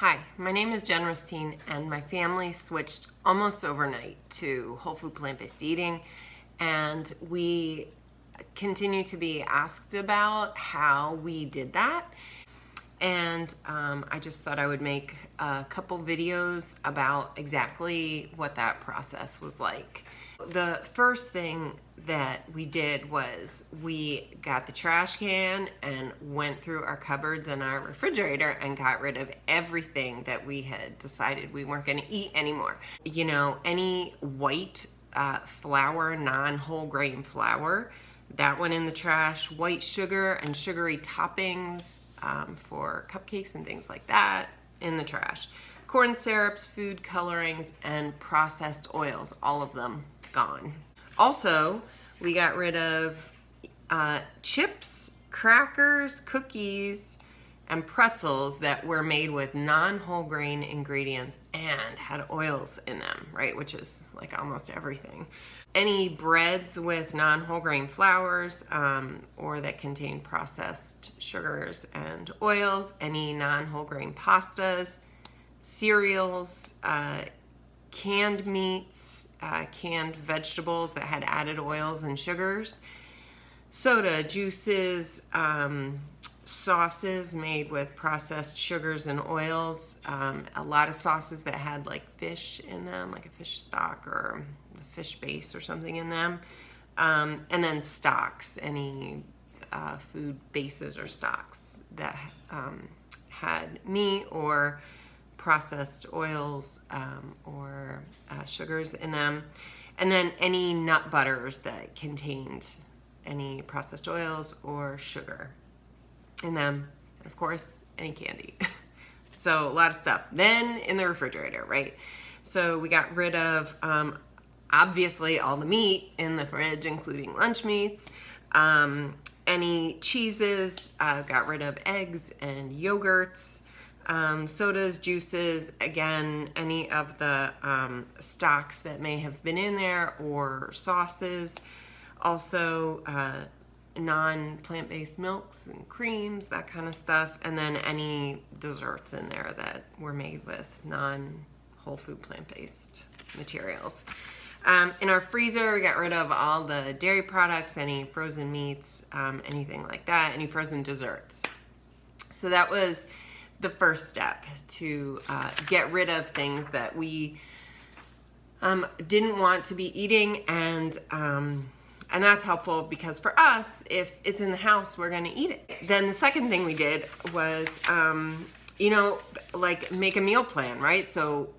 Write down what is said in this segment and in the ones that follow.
Hi, my name is Jen Rustine, and my family switched almost overnight to whole food plant-based eating, and we continue to be asked about how we did that. And I just thought I would make a couple videos about exactly what that process was like. The first thing that we did was we got the trash can and went through our cupboards and our refrigerator and got rid of everything that we had decided we weren't going to eat anymore. You know, any white flour, non-whole grain flour, that went in the trash. White sugar and sugary toppings for cupcakes and things like that in the trash. Corn syrups, food colorings, and processed oils, all of them gone. Also, we got rid of chips, crackers, cookies, and pretzels that were made with non-whole grain ingredients and had oils in them, right? Which is like almost everything. Any breads with non-whole grain flours or that contain processed sugars and oils, any non-whole grain pastas, cereals, canned meats, canned vegetables that had added oils and sugars, soda, juices, sauces made with processed sugars and oils, a lot of sauces that had like fish in them, like a fish stock or a fish base or something in them, and then stocks, any food bases or stocks that had meat or processed oils or sugars in them, and then any nut butters that contained any processed oils or sugar in them, and of course any candy. So a lot of stuff. Then in the refrigerator, right? So we got rid of obviously all the meat in the fridge, including lunch meats, any cheeses, got rid of eggs and yogurts, sodas, juices, again, any of the stocks that may have been in there or sauces. Also, non-plant-based milks and creams, that kind of stuff. And then any desserts in there that were made with non-whole food plant-based materials. In our freezer, we got rid of all the dairy products, any frozen meats, anything like that, any frozen desserts. So that was the first step to get rid of things that we didn't want to be eating, and that's helpful because for us, if it's in the house, we're going to eat it. Then the second thing we did was, like make a meal plan, right? So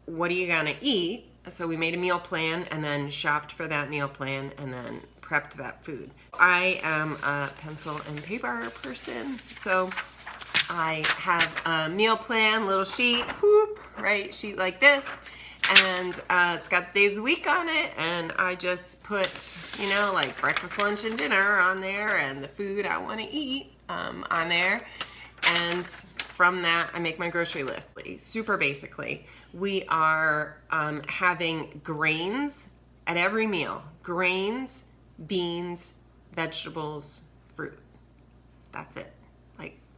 what are you going to eat? So we made a meal plan and then shopped for that meal plan and then prepped that food. I am a pencil and paper person, so I have a meal plan, little sheet, whoop, right? Sheet like this. And it's got the days of the week on it. And I just put, like breakfast, lunch, and dinner on there and the food I want to eat on there. And from that, I make my grocery list. Super basically, we are having grains at every meal. Grains, beans, vegetables, fruit. That's it.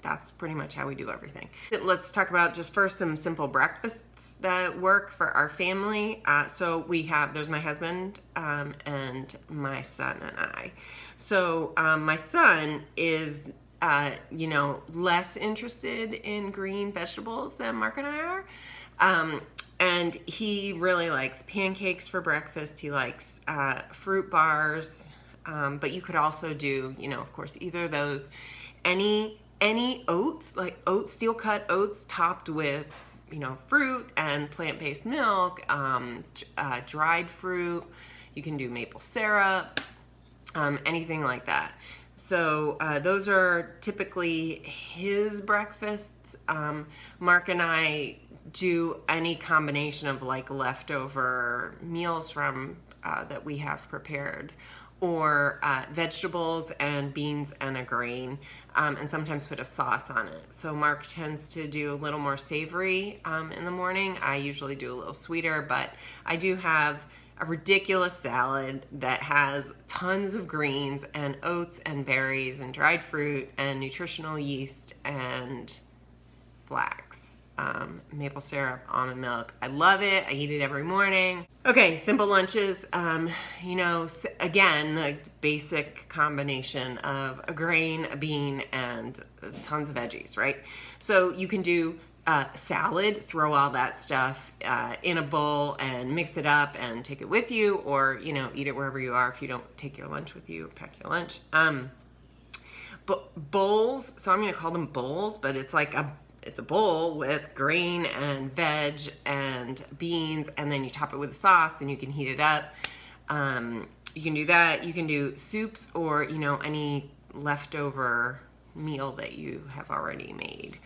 That's pretty much how we do everything. Let's talk about just first some simple breakfasts that work for our family. So there's my husband and my son and I. So my son is, less interested in green vegetables than Mark and I are. And he really likes pancakes for breakfast. He likes fruit bars, but you could also do, of course, either of those. Any oats, like oats, steel cut oats topped with, fruit and plant-based milk, dried fruit. You can do maple syrup, anything like that. So those are typically his breakfasts. Mark and I do any combination of like leftover meals from that we have prepared, or vegetables and beans and a grain, and sometimes put a sauce on it. So Mark tends to do a little more savory in the morning. I usually do a little sweeter, but I do have a ridiculous salad that has tons of greens and oats and berries and dried fruit and nutritional yeast and flax. maple syrup, almond milk. I love it. I eat it every morning. Okay, simple lunches. You know, again, the basic combination of a grain, a bean, and tons of veggies, right? So you can do salad, throw all that stuff in a bowl and mix it up and take it with you, or, you know, eat it wherever you are if you don't take your lunch with you, pack your lunch. Bowls, so I'm going to call them bowls, but it's like it's a bowl with grain and veg and beans, and then you top it with a sauce and you can heat it up. You can do that. You can do soups or, you know, any leftover meal that you have already made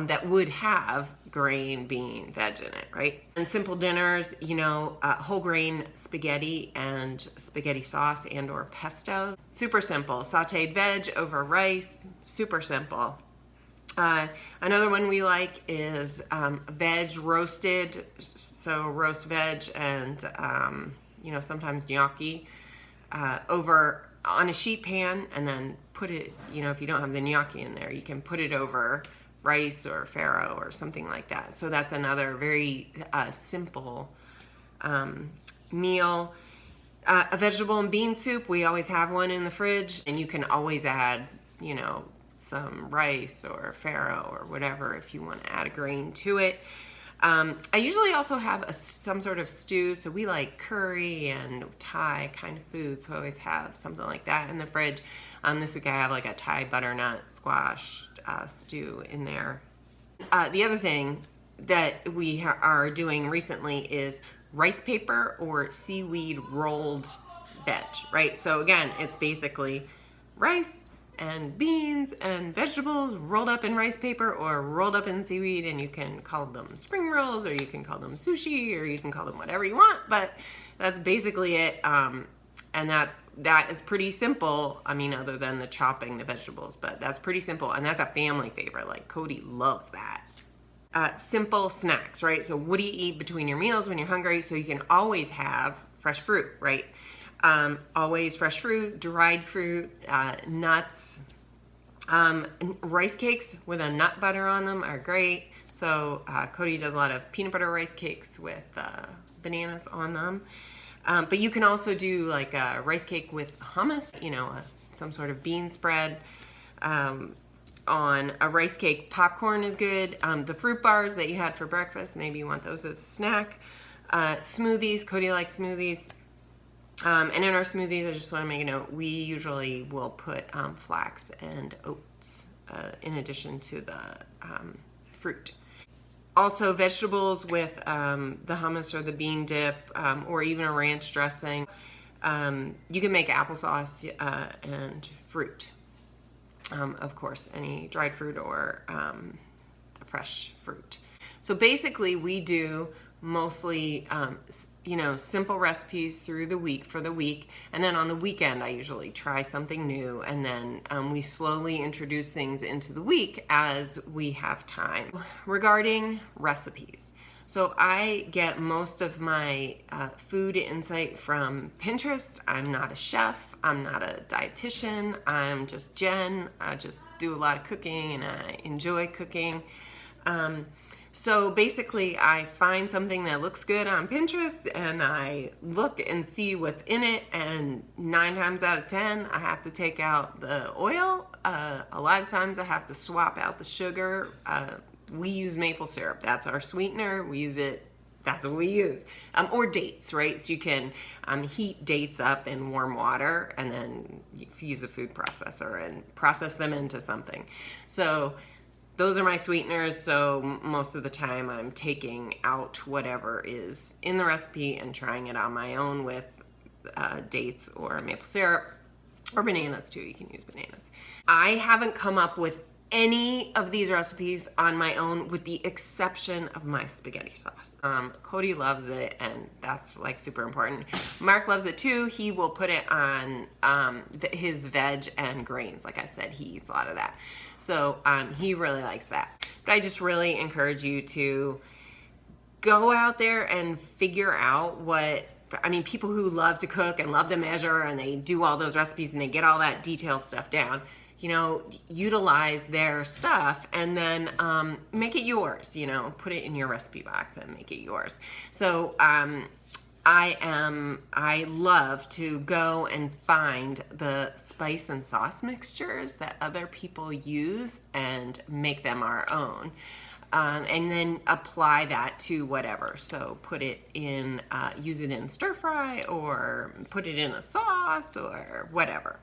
that would have grain, bean, veg in it, right? And simple dinners, you know, whole grain spaghetti and spaghetti sauce and or pesto. Super simple. Sauteed veg over rice. Super simple. Another one we like is veg roasted, so roast veg and, you know, sometimes gnocchi over on a sheet pan, and then put it, you know, if you don't have the gnocchi in there, you can put it over rice or farro or something like that. So that's another very simple meal. A vegetable and bean soup, we always have one in the fridge, and you can always add, you know, some rice or farro or whatever if you want to add a grain to it. I usually also have some sort of stew, so we like curry and Thai kind of food, so I always have something like that in the fridge. This week I have like a Thai butternut squash stew in there. The other thing that we are doing recently is rice paper or seaweed rolled veg, right? So again, it's basically rice and beans and vegetables rolled up in rice paper or rolled up in seaweed, and you can call them spring rolls or you can call them sushi or you can call them whatever you want, but that's basically it. And that is pretty simple. I mean, other than the chopping the vegetables, but that's pretty simple, and that's a family favorite. Like Cody loves that. Simple snacks, right? So what do you eat between your meals when you're hungry? So you can always have fresh fruit, right? Always fresh fruit, dried fruit, nuts. Rice cakes with a nut butter on them are great. So Cody does a lot of peanut butter rice cakes with bananas on them. But you can also do like a rice cake with hummus, you know, some sort of bean spread. On a rice cake, popcorn is good. The fruit bars that you had for breakfast, maybe you want those as a snack. Smoothies, Cody likes smoothies. And in our smoothies, I just want to make a note, we usually will put flax and oats in addition to the fruit. Also vegetables with the hummus or the bean dip or even a ranch dressing. You can make applesauce and fruit. Of course, any dried fruit or fresh fruit. So basically we do mostly, you know, simple recipes through the week for the week. And then on the weekend, I usually try something new. And then we slowly introduce things into the week as we have time. Regarding recipes. So I get most of my food insight from Pinterest. I'm not a chef. I'm not a dietitian. I'm just Jen. I just do a lot of cooking and I enjoy cooking. So basically I find something that looks good on Pinterest and I look and see what's in it, and 9 times out of 10 I have to take out the oil. A lot of times I have to swap out the sugar. We use maple syrup. That's our sweetener. We use it. That's what we use. Or dates, right? So you can heat dates up in warm water and then use a food processor and process them into something. So those are my sweeteners. So most of the time I'm taking out whatever is in the recipe and trying it on my own with dates or maple syrup or bananas too. You can use bananas. I haven't come up with any of these recipes on my own with the exception of my spaghetti sauce. Cody loves it and that's like super important. Mark loves it too. He will put it on his veg and grains. Like I said, he eats a lot of that. So he really likes that. But I just really encourage you to go out there and figure out what, I mean, people who love to cook and love to measure and they do all those recipes and they get all that detail stuff down. you know, utilize their stuff and then make it yours, you know, put it in your recipe box and make it yours. So I love to go and find the spice and sauce mixtures that other people use and make them our own. And then apply that to whatever. So put it in, use it in stir fry or put it in a sauce or whatever.